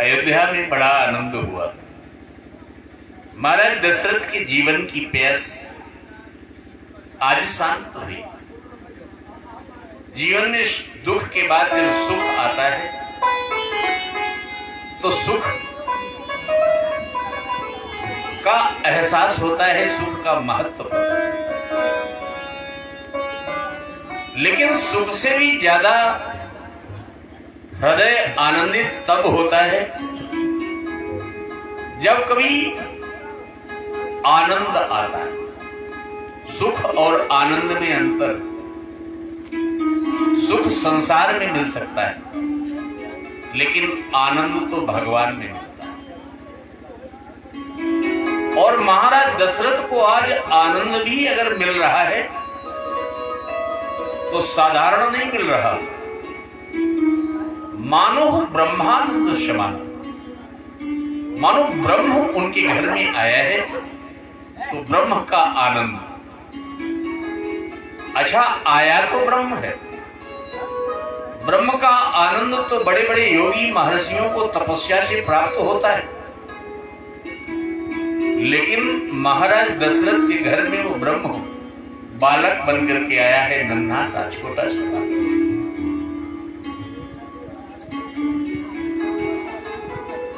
अयोध्या में बड़ा आनंद हुआ। महाराज दशरथ के जीवन की प्यास आज शांत हुई। जीवन में दुख के बाद जब सुख आता है तो सुख का एहसास होता है, सुख का महत्व पता चलता है। लेकिन सुख से भी ज्यादा हृदय आनंदित तब होता है जब कभी आनंद आता है। सुख और आनंद में अंतर। सुख संसार में मिल सकता है लेकिन आनंद तो भगवान में मिलता है। और महाराज दशरथ को आज आनंद भी अगर मिल रहा है तो साधारण नहीं मिल रहा, मानो ब्रह्मानंद समान, मानो ब्रह्म उनके घर में आया है तो ब्रह्म का आनंद। अच्छा, आया तो ब्रह्म है। ब्रह्म का आनंद तो बड़े बड़े योगी महर्षियों को तपस्या से प्राप्त होता है, लेकिन महाराज दशरथ के घर में वो ब्रह्म बालक बनकर के आया है, नन्हा सा छोटा सा।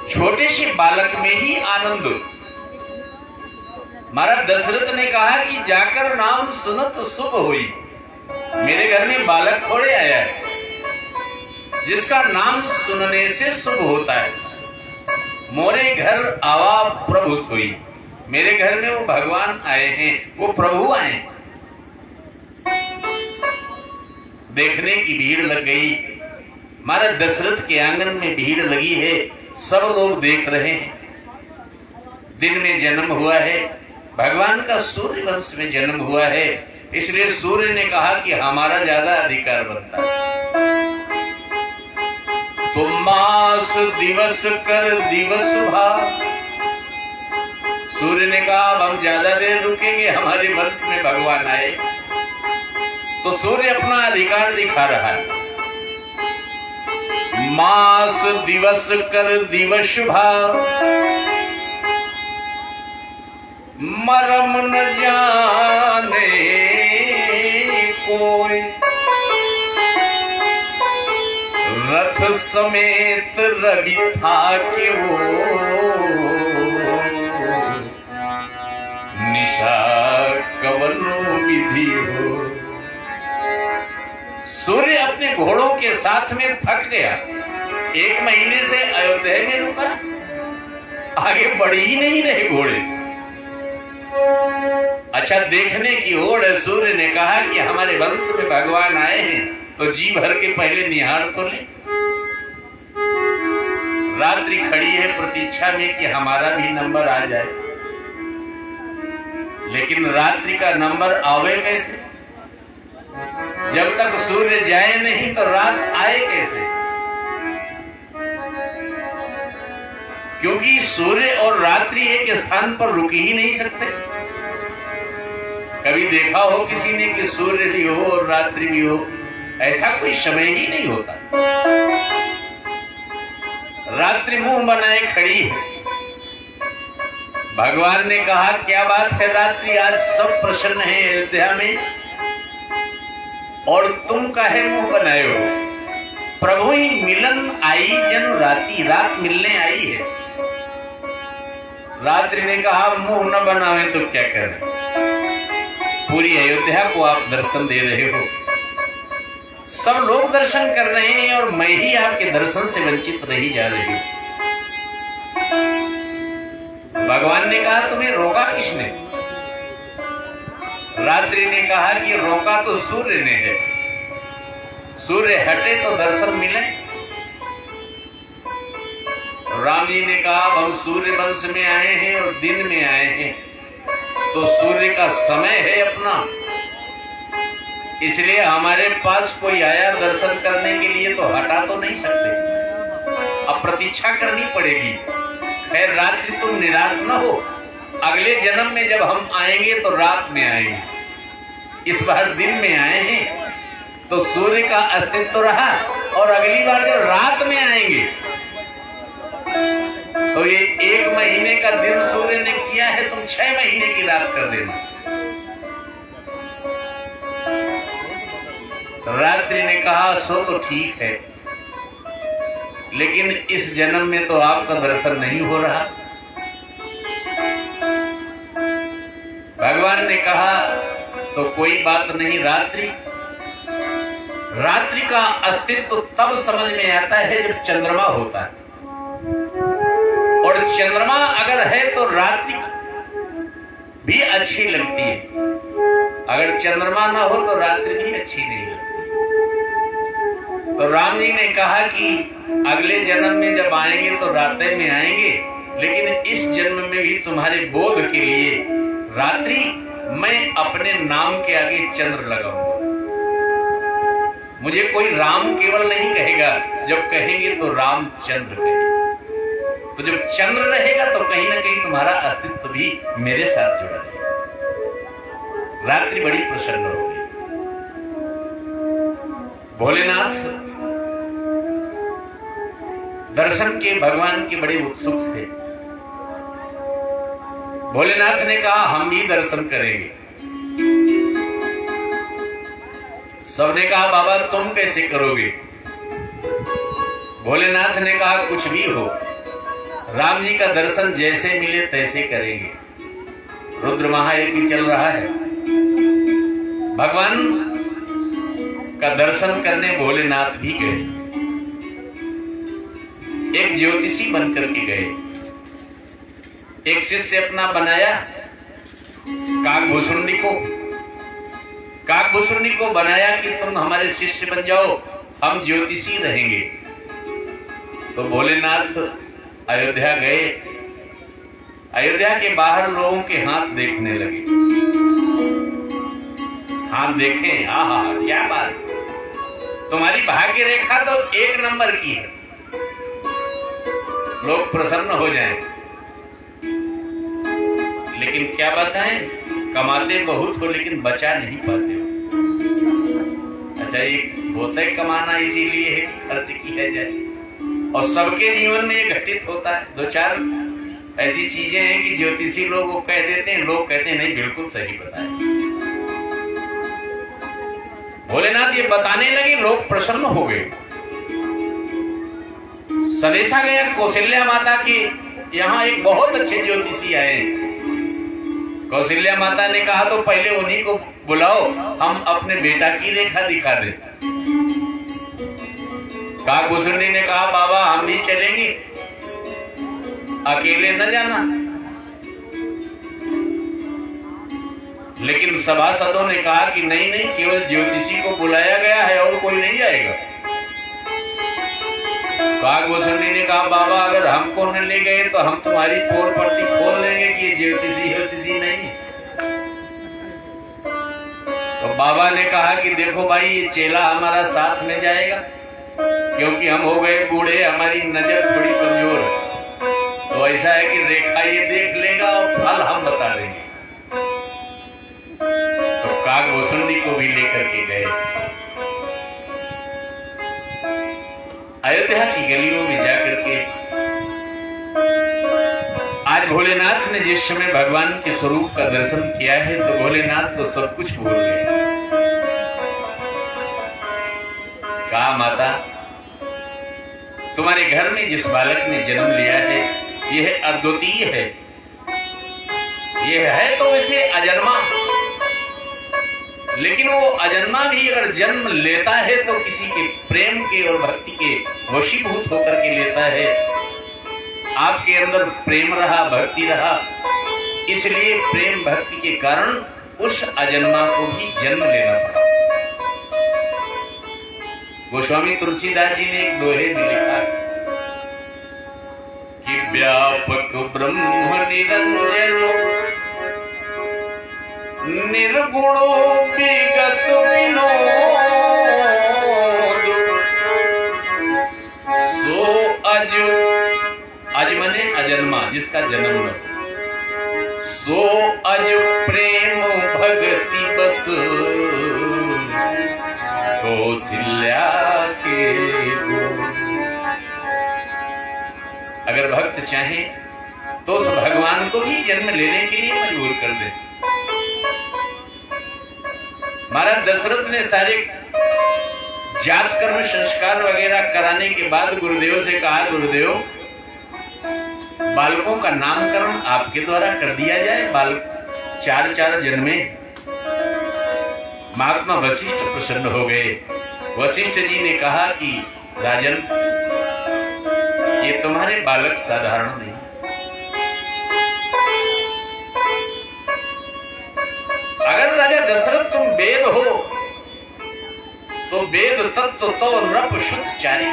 छोटे से बालक में ही आनंद। महाराज दशरथ ने कहा कि जाकर नाम सुनत शुभ हुई। मेरे घर में बालक थोड़े आया है, जिसका नाम सुनने से शुभ होता है। मोरे घर आवा प्रभु सोई। मेरे घर में वो भगवान आए हैं, वो प्रभु आए। देखने की भीड़ लग गई। महाराज दशरथ के आंगन में भीड़ लगी है, सब लोग देख रहे हैं। दिन में जन्म हुआ है, भगवान का सूर्य वंश में जन्म हुआ है, इसलिए सूर्य ने कहा कि हमारा ज्यादा अधिकार बनता है। तो मास दिवस कर दिवस भाव। सूर्य ने कहा अब हम ज्यादा देर रुकेंगे, हमारे वंश में भगवान आए। तो सूर्य अपना अधिकार दिखा रहा है। मास दिवस कर दिवस भाव, मरम न जाने कोई। रथ समेत रवि था कि वो निशा कवनो विधि हो। सूर्य अपने घोड़ों के साथ में थक गया। 1 महीने से अयोध्या में रुका, आगे बढ़ ही नहीं रहे घोड़े। अच्छा, देखने की ओर है। सूर्य ने कहा कि हमारे वंश में भगवान आए हैं तो जी भर के पहले निहार तो ले। रात्रि खड़ी है प्रतीक्षा में कि हमारा भी नंबर आ जाए, लेकिन रात्रि का नंबर आवे कैसे? जब तक सूर्य जाए नहीं तो रात आए कैसे? क्योंकि सूर्य और रात्रि एक स्थान पर रुक ही नहीं सकते। कभी देखा हो किसी ने कि सूर्य भी हो और रात्रि भी हो? ऐसा कोई समय ही नहीं होता। रात्रि मुंह बनाए खड़ी है। भगवान ने कहा क्या बात है रात्रि, आज सब प्रसन्न है अयोध्या में और तुम काहे मुंह बनाए हो? प्रभु ही मिलन आई जन राती, रात मिलने आई है। रात्रि ने कहा मुंह न बनावे तो क्या करें? पूरी अयोध्या को आप दर्शन दे रहे हो, सब लोग दर्शन कर रहे हैं और मैं ही आपके दर्शन से वंचित रही जा रही हूं। भगवान ने कहा तुम्हें रोका किसने? रात्रि ने कहा कि रोका तो सूर्य ने है। सूर्य हटे तो दर्शन मिले। राम जी ने कहा हम सूर्य वंश में आए हैं और दिन में आए हैं, तो सूर्य का समय है अपना, इसलिए हमारे पास कोई आया दर्शन करने के लिए तो हटा तो नहीं सकते, अब प्रतीक्षा करनी पड़ेगी। खैर रात्रि तुम निराश न हो, अगले जन्म में जब हम आएंगे तो रात में आएंगे। इस बार दिन में आए हैं तो सूर्य का अस्तित्व रहा और अगली बार जब रात में आएंगे का दिन सूर्य ने किया है, तुम 6 महीने की रात कर देना। रात्रि ने कहा सो तो ठीक है, लेकिन इस जन्म में तो आपका दर्शन नहीं हो रहा। भगवान ने कहा तो कोई बात नहीं, रात्रि का अस्तित्व तब समझ में आता है जब चंद्रमा होता है, और चंद्रमा अगर है तो रात्रि भी अच्छी लगती है, अगर चंद्रमा ना हो तो रात्रि भी अच्छी नहीं लगती। तो राम जी ने कहा कि अगले जन्म में जब आएंगे तो रात्रि में आएंगे, लेकिन इस जन्म में भी तुम्हारे बोध के लिए रात्रि मैं अपने नाम के आगे चंद्र लगाऊंगा। मुझे कोई राम केवल नहीं कहेगा, जब कहेंगे तो रामचंद्र कहेंगे। तो जब चंद्र रहेगा तो कहीं ना कहीं तुम्हारा अस्तित्व भी मेरे साथ जुड़ा रहेगा। रात्रि बड़ी प्रसन्न हो गई। भोलेनाथ दर्शन के भगवान के बड़े उत्सुक थे। भोलेनाथ ने कहा हम भी दर्शन करेंगे। सबने कहा बाबा तुम कैसे करोगे? भोलेनाथ ने कहा कुछ भी हो, राम जी का दर्शन जैसे मिले तैसे करेंगे। रुद्र महायज्ञ चल रहा है, भगवान का दर्शन करने भोलेनाथ भी गए। एक ज्योतिषी बनकर के गए, एक शिष्य अपना बनाया, काकभूषुंडी को बनाया कि तुम हमारे शिष्य बन जाओ, हम ज्योतिषी रहेंगे। तो भोलेनाथ अयोध्या गए। अयोध्या के बाहर लोगों के हाथ देखने लगे। हाथ देखें, आहा क्या बात, तुम्हारी भाग्य रेखा तो 1 नंबर की है, लोग प्रसन्न हो जाएं। लेकिन क्या बताएं, कमाते बहुत हो लेकिन बचा नहीं पाते हो। अच्छा, एक होता है कमाना इसीलिए है कि खर्च किया जाए, और सबके जीवन में ये घटित होता है। 2-4 ऐसी चीजें हैं कि ज्योतिषी लोग वो कह देते हैं, लोग कहते हैं नहीं बिल्कुल सही बताया। भोलेनाथ ये बताने लगे, लोग प्रसन्न हो गए। संदेशा गया कौशल्या माता के यहाँ एक बहुत अच्छे ज्योतिषी आए। कौशल्या माता ने कहा तो पहले उन्हीं को बुलाओ, हम अपने बेटा की रेखा दिखा दें। काकभूषुंडी ने कहा बाबा हम भी चलेंगे, अकेले न जाना। लेकिन सभासदों ने कहा कि नहीं नहीं, केवल ज्योतिषी को बुलाया गया है और कोई नहीं जाएगा। काकभूषुंडी ने कहा बाबा अगर हमको न ले गए तो हम तुम्हारी पोल पट्टी खोल देंगे कि ये ज्योतिषी नहीं। तो बाबा ने कहा कि देखो भाई, ये चेला हमारा साथ में जाएगा, क्योंकि हम हो गए बूढ़े, हमारी नजर थोड़ी कमजोर है। तो ऐसा है कि रेखा ये देख लेगा और फल हम बता देंगे। तो काकभूषुंडी को भी लेकर के गए। अयोध्या की गलियों में जाकर के आज भोलेनाथ ने जिस समय भगवान के स्वरूप का दर्शन किया है, तो भोलेनाथ तो सब कुछ भूल गए। कहा माता, तुम्हारे घर में जिस बालक ने जन्म लिया है यह अद्वितीय है, यह है तो इसे अजन्मा, लेकिन वो अजन्मा भी अगर जन्म लेता है तो किसी के प्रेम के और भक्ति के वशीभूत होकर के लेता है। आपके अंदर प्रेम रहा, भक्ति रहा, इसलिए प्रेम भक्ति के कारण उस अजन्मा को भी जन्म लेना पड़ा। गोस्वामी तुलसीदास जी ने एक दोहे में लिखा कि व्यापक ब्रह्म निरंजन निर्गुणो विगत विनोद, सो अज मने अजन्मा, जिसका जन्म न, सो अज प्रेम भगति बस कौशल्या के। अगर भक्त चाहे तो उस भगवान को ही जन्म लेने के लिए मजबूर कर दे। महाराज दशरथ ने सारे जात कर्म संस्कार वगैरह कराने के बाद गुरुदेव से कहा, गुरुदेव बालकों का नामकरण आपके द्वारा कर दिया जाए, बालक 4 जन्मे। महात्मा वशिष्ठ प्रसन्न हो गए। वशिष्ठ जी ने कहा कि राजन, ये तुम्हारे बालक साधारण नहीं, अगर राजा दशरथ तुम वेद हो तो वेद तत्व तो नृप शुद्ध चारी,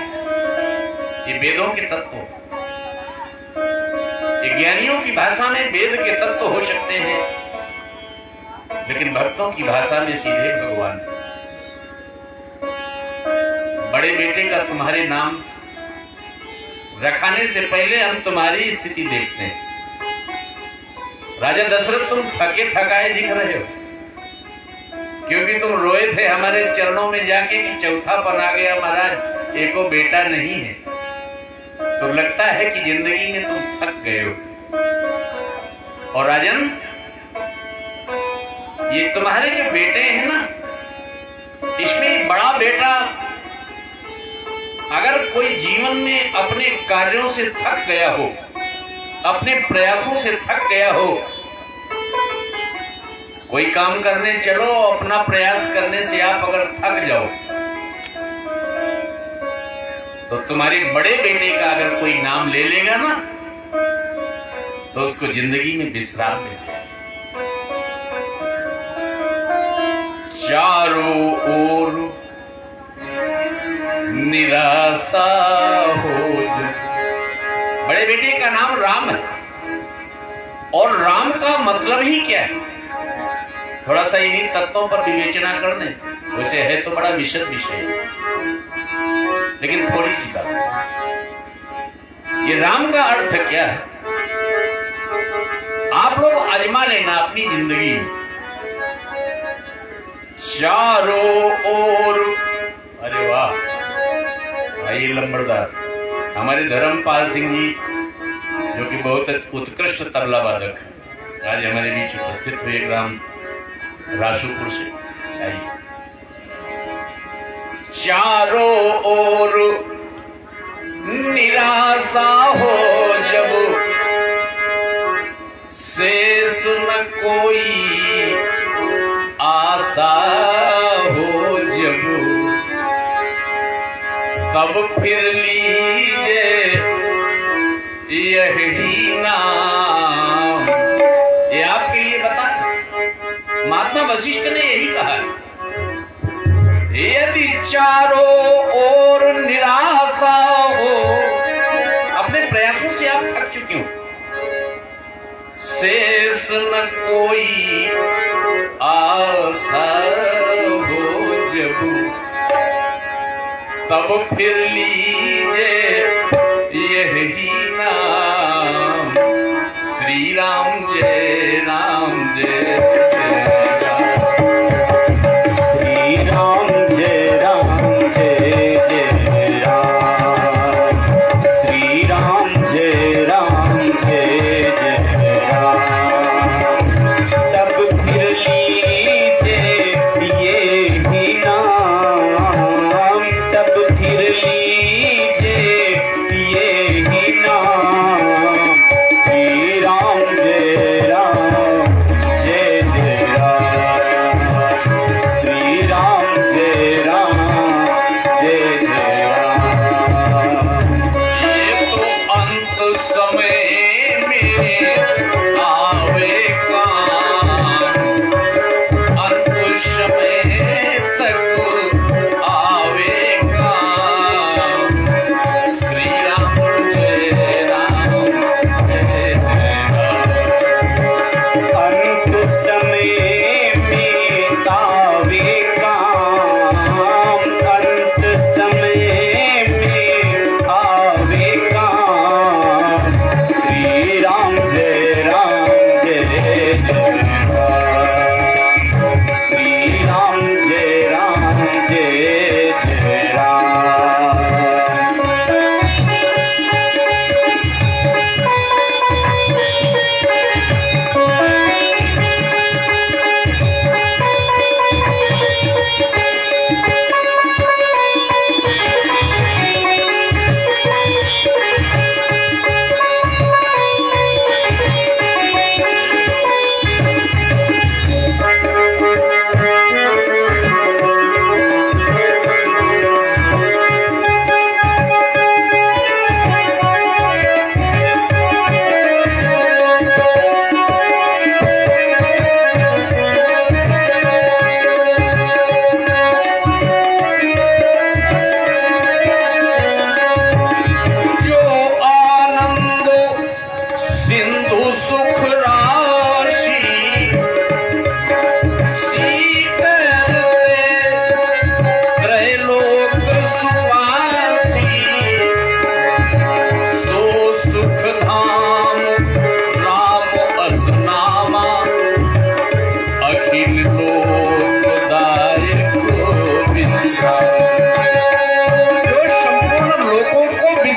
ये वेदों के तत्व, ये ज्ञानियों की भाषा में वेद के तत्व हो सकते हैं, लेकिन भक्तों की भाषा में सीधे भगवान। बड़े बेटे का तुम्हारे नाम रखाने से पहले हम तुम्हारी स्थिति देखते हैं। राजा दशरथ, तुम थके थकाए दिख रहे हो, क्योंकि तुम रोए थे हमारे चरणों में जाके कि चौथापन आ गया महाराज, एको बेटा नहीं है। तो लगता है कि जिंदगी में तुम थक गए हो। और राजन, ये तुम्हारे जो बेटे हैं ना, इसमें बड़ा बेटा अगर कोई जीवन में अपने कार्यों से थक गया हो, अपने प्रयासों से थक गया हो, कोई काम करने चलो, अपना प्रयास करने से आप अगर थक जाओ, तो तुम्हारे बड़े बेटे का अगर कोई नाम ले लेगा ना, तो उसको जिंदगी में विश्राम मिलता है। चारों ओर निराशा हो जाए। बड़े बेटे का नाम राम है, और राम का मतलब ही क्या है, थोड़ा सा इन्हीं तत्वों पर विवेचना कर दें, वैसे है तो बड़ा विशद विषय, लेकिन थोड़ी सी बात। ये राम का अर्थ क्या है, आप लोग आजमा लेना अपनी जिंदगी में। चारों ओर, अरे वाह भाई लंबड़दार, हमारे धर्मपाल सिंह जी जो कि बहुत उत्कृष्ट तबला वादक है, आज हमारे बीच उपस्थित हुए ग्राम राशुपुर से। आइए। चारों ओर निराशा हो जब, शेष न कोई आशा हो जब, तब फिर लीजिए यही नाम। ये आपके लिए बता, महात्मा वशिष्ठ ने यही कहा है, यदि चारों ओर निराशा हो, अपने प्रयासों से आप थक चुके हो, शेष न कोई आशा हो जब, तब फिर लीजिए यही नाम। श्री राम जय राम जय जय राम, श्री राम जय राम जय जय राम, श्री राम जय राम जय जय राम। तब फिर लीजिए ये ही नाम, तब फिर लीजिए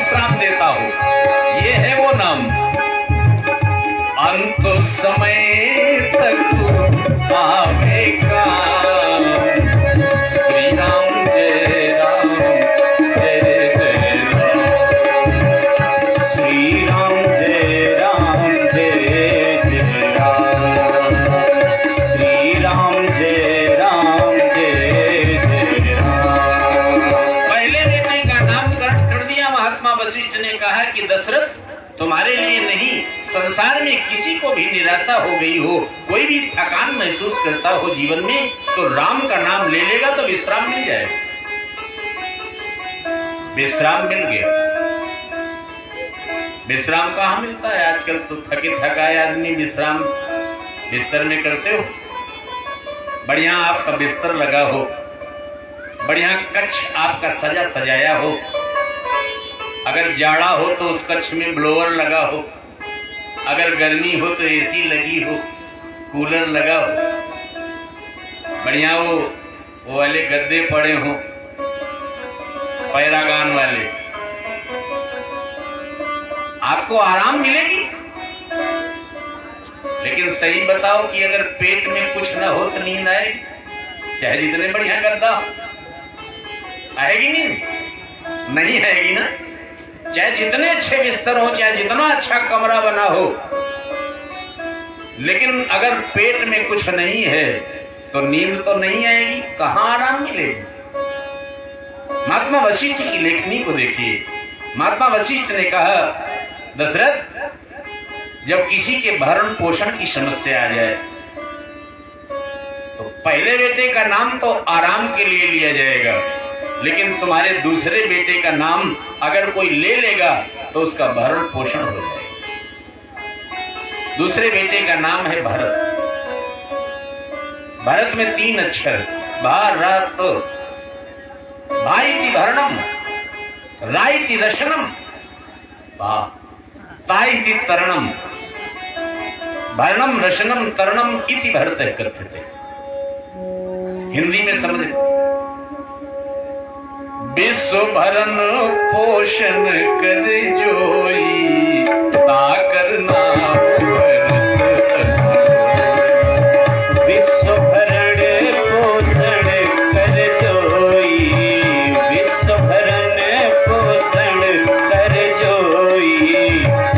विश्राम देता हो, ये है वो नाम। अंत समय तक आवेगा, श्री राम जय राम जय जय राम, श्री राम जय राम जय जय राम, श्री राम जय राम जय जय राम। पहले बेटे का नामकरण कर दिया। महात्मा वशिष्ठ ने कहा कि दशरथ, तुम्हारे लिए नहीं, संसार में किसी को भी निराशा हो गई हो, कोई भी थकान महसूस करता हो जीवन में, तो राम का नाम ले लेगा तो विश्राम मिल जाएगा। विश्राम मिल गया। विश्राम कहाँ मिलता है आजकल? तो थके थकाए आदमी विश्राम बिस्तर में करते हो। बढ़िया आपका बिस्तर लगा हो, बढ़िया कक्ष आपका सजा सजाया हो, अगर जाड़ा हो तो उस कक्ष में ब्लोअर लगा हो, अगर गर्मी हो तो एसी लगी हो, कूलर लगा हो, बढ़िया वो वाले गद्दे पड़े हो, पैरागान वाले, आपको आराम मिलेगी। लेकिन सही बताओ कि अगर पेट में कुछ ना हो तो नींद आएगी? चाहे जितने बढ़िया गद्दा आएगी नींद? नहीं आएगी ना। चाहे जितने अच्छे बिस्तर हो, चाहे जितना अच्छा कमरा बना हो, लेकिन अगर पेट में कुछ नहीं है तो नींद तो नहीं आएगी, कहां आराम मिलेगी? महात्मा वशिष्ठ की लेखनी को देखिए। महात्मा वशिष्ठ ने कहा, दशरथ, जब किसी के भरण पोषण की समस्या आ जाए तो पहले बेटे का नाम तो आराम के लिए लिया जाएगा, लेकिन तुम्हारे दूसरे बेटे का नाम अगर कोई ले लेगा तो उसका भरण पोषण हो जाएगा। दूसरे बेटे का नाम है भरत। भरत में 3 अक्षर, भारत। भाईति भरणम, राइति रशनम, ताइति तरणम, भरणम रशनम तरणम इति भरत कथ्यते। हिंदी में समझ, विश्व भरण पोषण कर जोई, ताकर नाम भरत। विश्व भरण पोषण कर जोई, विश्व भरण पोषण कर जोई,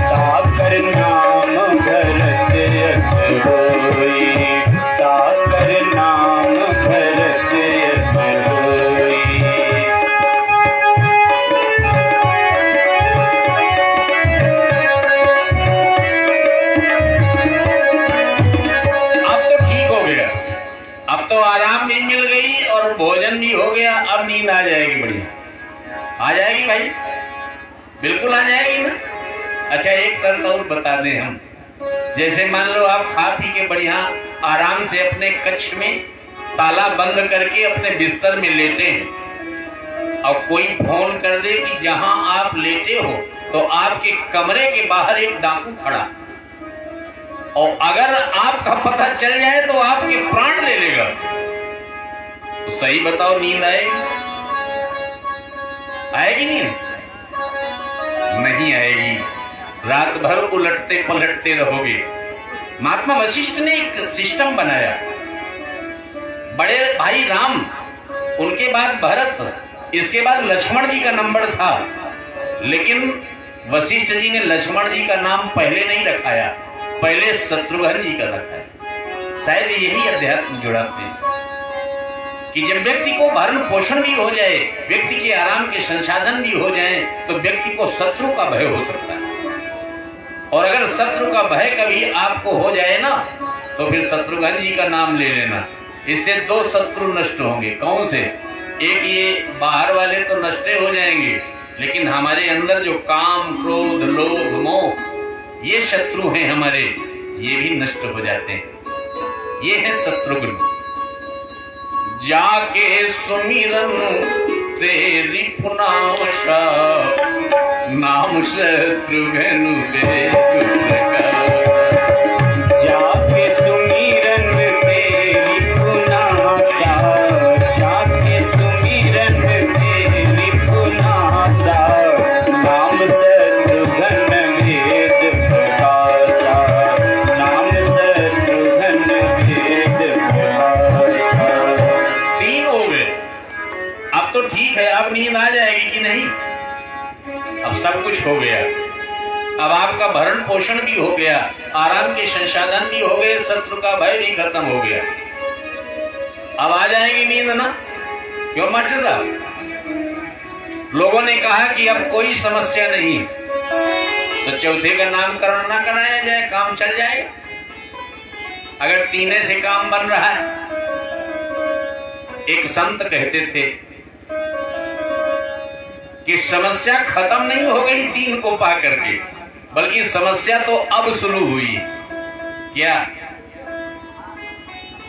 ताकर नाम भरत यश होई, ताकर नाम भरत यश होई। तो आराम भी मिल गई और भोजन भी हो गया, अब नींद आ जाएगी। बढ़िया आ जाएगी भाई, बिल्कुल आ जाएगी ना। अच्छा, एक शर्त और बता दें हम। जैसे मान लो आप खा पी के बढ़िया आराम से अपने कक्ष में ताला बंद करके अपने बिस्तर में लेटे हैं, और कोई फोन कर दे कि जहां आप लेटे हो तो आपके कमरे के बाहर एक डाकू खड़ा, और अगर आपका पता चल जाए तो आपके प्राण ले लेगा, तो सही बताओ, नींद आएगी? आएगी नींद? नहीं आएगी। रात भर उलटते पलटते रहोगे। महात्मा वशिष्ठ ने एक सिस्टम बनाया। बड़े भाई राम, उनके बाद भरत, इसके बाद लक्ष्मण जी का नंबर था, लेकिन वशिष्ठ जी ने लक्ष्मण जी का नाम पहले नहीं रखाया, पहले शत्रुघ्न जी का रखा है। शायद यही अध्यात्म जुड़ा इससे, कि जब व्यक्ति को भरण पोषण भी हो जाए, व्यक्ति के आराम के संसाधन भी हो जाए, तो व्यक्ति को शत्रु का भय हो सकता है। और अगर शत्रु का भय कभी आपको हो जाए ना, तो फिर शत्रुघ्न जी का नाम ले लेना। इससे 2 शत्रु नष्ट होंगे। कौन से? एक ये बाहर वाले तो नष्ट हो जाएंगे, लेकिन हमारे अंदर जो काम, क्रोध, लोभ, मोह, ये शत्रु हैं हमारे, ये भी नष्ट हो जाते हैं। ये है शत्रुघ्न। जाके सुमिरन तेरी पुनाशा, नाम शत्रुघ्न जाके सुमिरन तेरी पुनाशा, जाके सुमिरन तेरी पुनाशा, नाम हो गया, अब आपका भरण पोषण भी हो गया, आराम के संसाधन भी हो गए, शत्रु का भय भी खत्म हो गया। अब आ जाएगी नींद ना? क्यों मास्टर साहब? लोगों ने कहा कि अब कोई समस्या नहीं, तो चौथे का नामकरण ना कराया जाए, काम चल जाएगा। अगर तीने से काम बन रहा है। एक संत कहते थे कि समस्या खत्म नहीं हो गई तीन को पा करके, बल्कि समस्या तो अब शुरू हुई। क्या?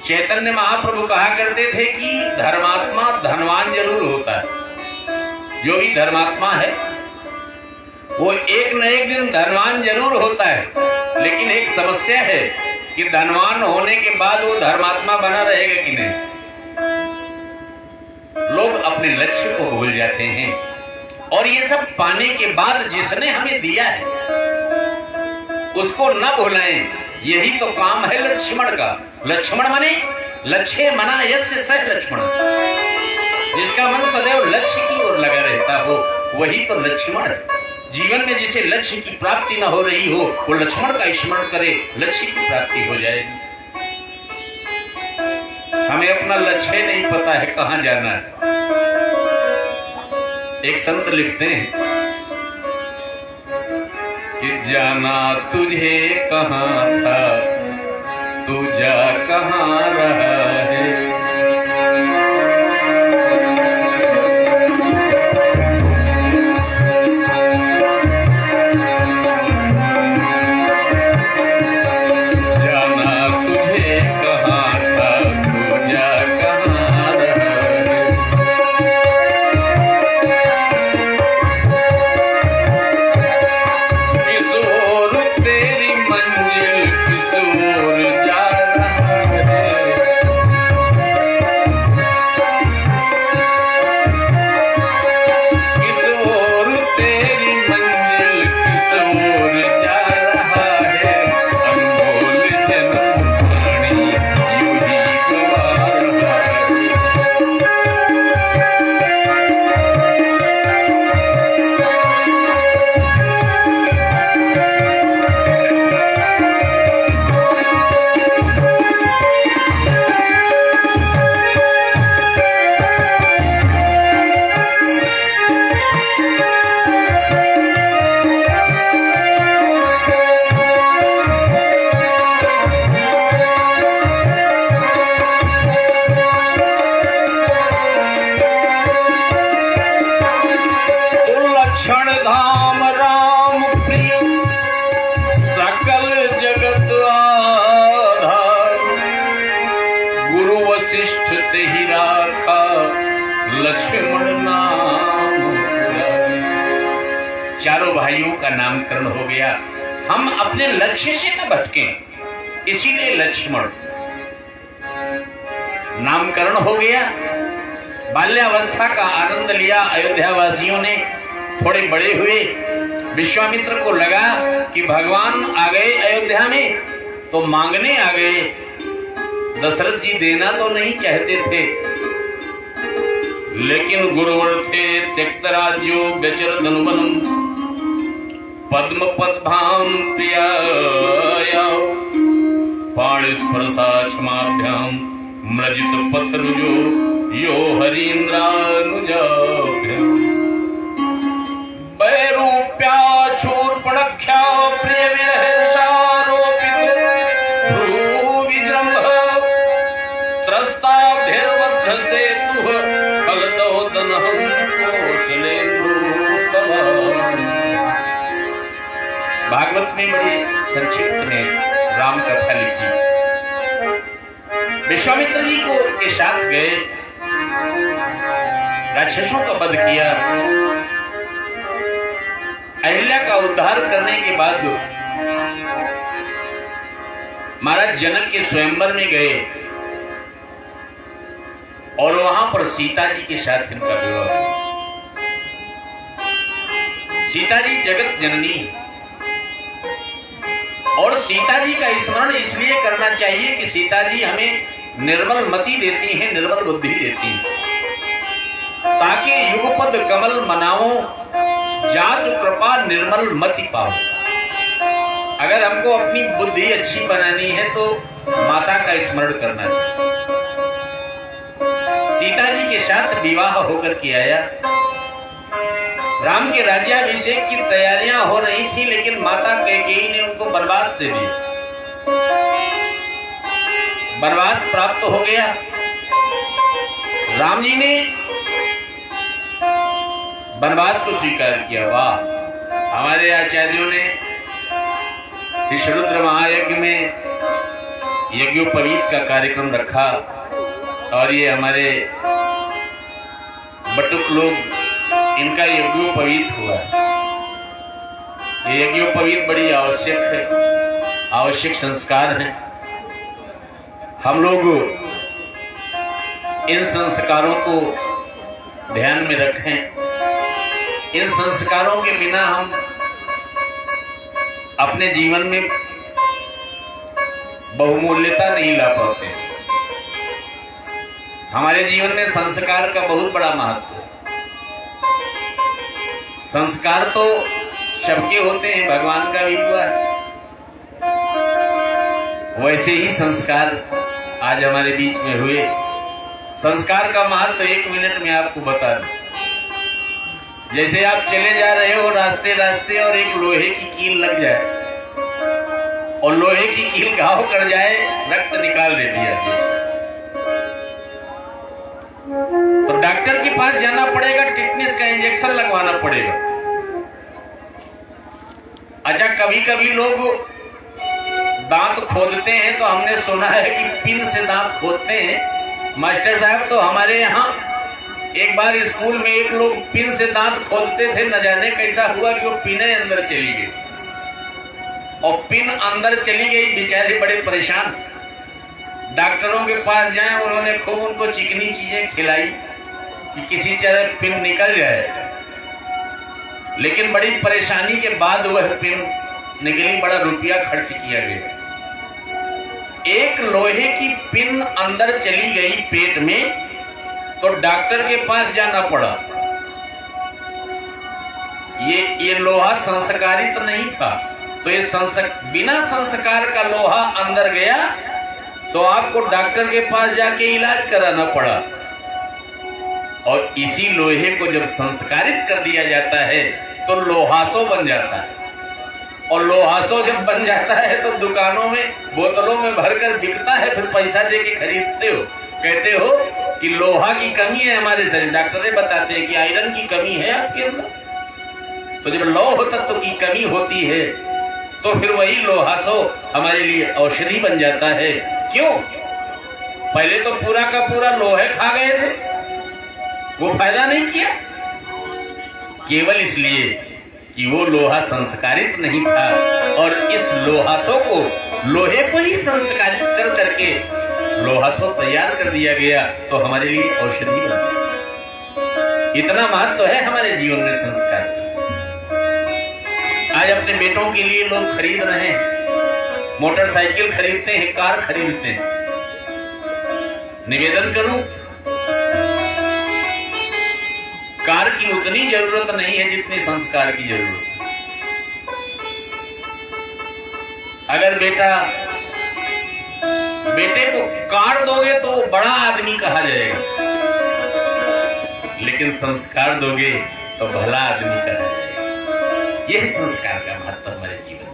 चैतन्य महाप्रभु कहा करते थे कि धर्मात्मा धनवान जरूर होता है। जो भी धर्मात्मा है वो एक न एक दिन धनवान जरूर होता है, लेकिन एक समस्या है कि धनवान होने के बाद वो धर्मात्मा बना रहेगा कि नहीं। लोग अपने लक्ष्य को भूल जाते हैं, और ये सब पाने के बाद जिसने हमें दिया है उसको न भूलें। यही तो काम है लक्ष्मण का। लक्ष्मण माने लक्ष्य मना यस्य स लक्ष्मण, जिसका मन सदैव लक्ष्य की ओर लगा रहता हो वही तो लक्ष्मण है। जीवन में जिसे लक्ष्य की प्राप्ति न हो रही हो वो लक्ष्मण का स्मरण करे, लक्ष्य की प्राप्ति हो जाएगी। हमें अपना लक्ष्य नहीं पता है कहां जाना है। एक संत लिखते हैं कि जाना तुझे कहां था, तू जा कहां रहा है। चारों भाइयों का नामकरण हो गया। हम अपने लक्ष्य से न भटकें, इसीलिए लक्ष्मण नामकरण हो गया। बाल्यावस्था का आनंद लिया अयोध्या वासियों ने। थोड़े बड़े हुए, विश्वामित्र को लगा कि भगवान आ गए अयोध्या में तो मांगने आ गए। दशरथ जी देना तो नहीं चाहते थे, लेकिन गुरुवर थे त्यक्त राज्यो व्यचर धनुवनम पद्म पद्भाम प्रिया पाणि स्पर्शाक्षमाभ्याम मृजित पथरुजो यो हरीन्द्रानुजाभ्याम वैरूप्या शूर्पणख्या प्रिय विरहर्षारोपित भ्रूविजृंभ त्रस्ताभिर्बद्ध सेतुः फलदोदनहं कौशलेन्दुकलाम्। भागवत में बड़ी संक्षिप्त में राम कथा लिखी। विश्वामित्र जी को के साथ गए, राक्षसों का वध किया। अहिल्या का उद्धार करने के बाद महाराज जनक के स्वयंवर में गए और वहां पर सीता जी के साथ इनका विवाह। सीता जी जगत जननी और सीता जी का स्मरण इसलिए करना चाहिए कि सीता जी हमें निर्मल मति देती हैं, निर्मल बुद्धि देती हैं, ताकि युगपद कमल मनाओ जासु कृपा निर्मल मति पाओ। अगर हमको अपनी बुद्धि अच्छी बनानी है तो माता का स्मरण करना चाहिए। सीता जी के साथ विवाह होकर के आया। राम के राज्याभिषेक की तैयारियां हो रही थी, लेकिन माता कैकेयी ने उनको वनवास दे दिया। वनवास प्राप्त हो गया। राम जी ने वनवास को स्वीकार किया। वाह, हमारे आचार्यों ने इस रुद्र महायज्ञ में यज्ञोपवीत का कार्यक्रम रखा और ये हमारे बटुक लोग, इनका यज्ञोपवीत हुआ। ये यज्ञोपवीत बड़ी आवश्यक है, आवश्यक संस्कार है। हम लोग इन संस्कारों को ध्यान में रखें। इन संस्कारों के बिना हम अपने जीवन में बहुमूल्यता नहीं ला पाते। हमारे जीवन में संस्कार का बहुत बड़ा महत्व है। संस्कार तो सबके होते हैं, भगवान का भी हुआ है। वैसे ही संस्कार आज हमारे बीच में हुए। संस्कार का महत्व 1 मिनट में आपको बता दूं। जैसे आप चले जा रहे हो रास्ते रास्ते और एक लोहे की कील लग जाए और लोहे की कील घाव कर जाए, रक्त निकाल देती है, तो डॉक्टर के पास जाना पड़ेगा, टिटनेस का इंजेक्शन लगवाना पड़ेगा। अच्छा, कभी कभी लोग दांत खोदते हैं, तो हमने सुना है कि पिन से दांत खोदते हैं। मास्टर साहब, तो हमारे यहाँ एक बार स्कूल में एक लोग पिन से दांत खोदते थे, न जाने कैसा हुआ कि वो पिने अंदर चली गई और पिन अंदर चली गई, बेचारे बड़े परेशान। डॉक्टरों के पास जाए, उन्होंने खूब उनको चिकनी चीजें खिलाई कि किसी तरह पिन निकल जाए, लेकिन बड़ी परेशानी के बाद वह पिन निकली, बड़ा रुपया खर्च किया गया। एक लोहे की पिन अंदर चली गई पेट में, तो डॉक्टर के पास जाना पड़ा। ये लोहा संस्कारित नहीं था, तो ये बिना संस्कार का लोहा अंदर गया, तो आपको डॉक्टर के पास जाके इलाज कराना पड़ा। और इसी लोहे को जब संस्कारित कर दिया जाता है तो लोहासो बन जाता है, और लोहासो जब बन जाता है तो दुकानों में बोतलों में भरकर बिकता है, फिर पैसा देके खरीदते हो, कहते हो कि लोहा की कमी है हमारे शरीर। डॉक्टर बताते हैं कि आयरन की कमी है आपके अंदर। तो जब लौह तत्व की कमी होती है तो फिर वही लोहासो हमारे लिए औषधि बन जाता है। क्यों? पहले तो पूरा का पूरा लोहे खा गए थे, वो फायदा नहीं किया, केवल इसलिए कि वो लोहा संस्कारित नहीं था। और इस लोहासो को, लोहे को ही संस्कारित कर करके लोहासो तैयार कर दिया गया, तो हमारे लिए औषधि बन गया। इतना महत्व है हमारे जीवन में संस्कार। आज अपने बेटों के लिए लोग खरीद रहे हैं, मोटरसाइकिल खरीदते हैं, कार खरीदते हैं। निवेदन करूं, कार की उतनी जरूरत नहीं है जितनी संस्कार की जरूरत है। अगर बेटे को कार दोगे तो वो बड़ा आदमी कहा जाएगा, लेकिन संस्कार दोगे तो भला आदमी कहा जाएगा। यह संस्कार का महत्व हमारे जीवन